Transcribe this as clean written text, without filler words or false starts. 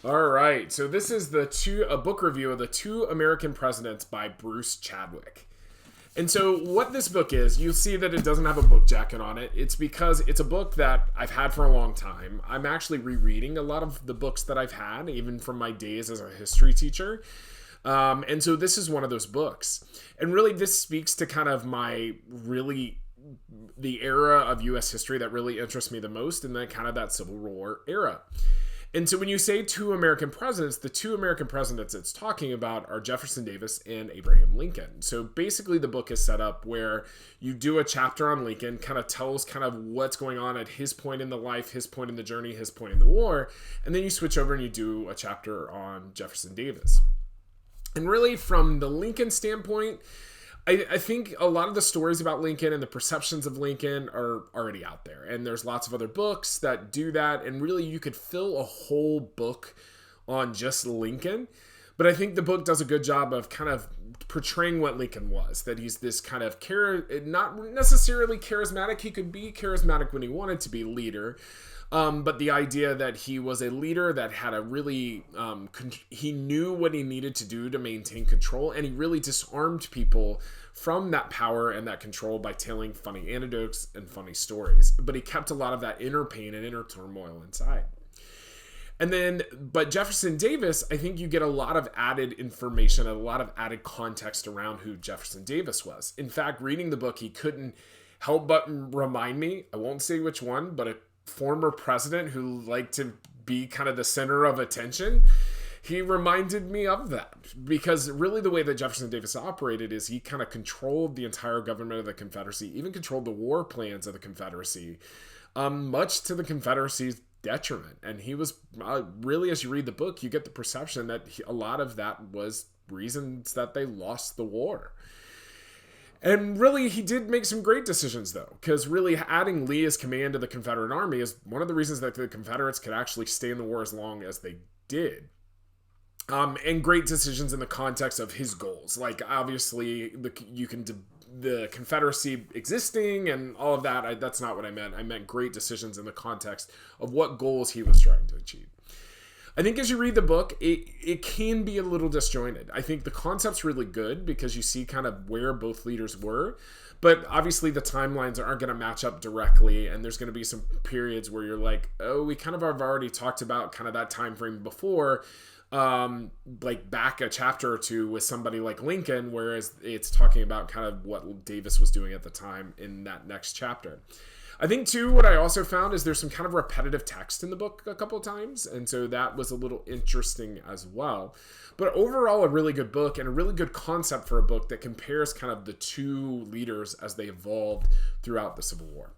All right, so this is a book review of The Two American Presidents by Bruce Chadwick. And so what this book is, you'll see that it doesn't have a book jacket on it. It's because it's a book that I've had for a long time. I'm actually rereading a lot of the books that I've had, even from my days as a history teacher. And so this is one of those books. And really this speaks to kind of the era of U.S. history that really interests me the most, and that Civil War era. And so when you say two American presidents, the two American presidents it's talking about are Jefferson Davis and Abraham Lincoln. So basically the book is set up where you do a chapter on Lincoln, kind of tells kind of what's going on at his point in the life, his point in the journey, his point in the war, and then you switch over and you do a chapter on Jefferson Davis. And really from the Lincoln standpoint, I think a lot of the stories about Lincoln and the perceptions of Lincoln are already out there. And there's lots of other books that do that. And really, you could fill a whole book on just Lincoln. But I think the book does a good job of kind of portraying what Lincoln was. That he's this kind of, not necessarily charismatic. He could be charismatic when he wanted to be leader. But the idea that he was a leader that had a really, he knew what he needed to do to maintain control, and he really disarmed people from that power and that control by telling funny anecdotes and funny stories. But he kept a lot of that inner pain and inner turmoil inside. But Jefferson Davis, I think you get a lot of added information, a lot of added context around who Jefferson Davis was. In fact, reading the book, he couldn't help but remind me, I won't say which one, but a former president who liked to be kind of the center of attention. He reminded me of that because really the way that Jefferson Davis operated is he kind of controlled the entire government of the Confederacy, even controlled the war plans of the Confederacy, much to the Confederacy's detriment. And he was really, as you read the book, you get the perception that a lot of that was reasons that they lost the war. And really, he did make some great decisions, though, because really adding Lee as command to the Confederate Army is one of the reasons that the Confederates could actually stay in the war as long as they did. And great decisions in the context of his goals. Like, obviously, the Confederacy existing and all of that, that's not what I meant. I meant great decisions in the context of what goals he was trying to achieve. I think as you read the book, it can be a little disjointed. I think the concept's really good because you see kind of where both leaders were, but obviously the timelines aren't going to match up directly, and there's going to be some periods where you're like, oh, we kind of have already talked about kind of that time frame before, like back a chapter or two with somebody like Lincoln, whereas it's talking about kind of what Davis was doing at the time in that next chapter. I think, too, what I also found is there's some kind of repetitive text in the book a couple of times, and so that was a little interesting as well. But overall, a really good book and a really good concept for a book that compares kind of the two leaders as they evolved throughout the Civil War.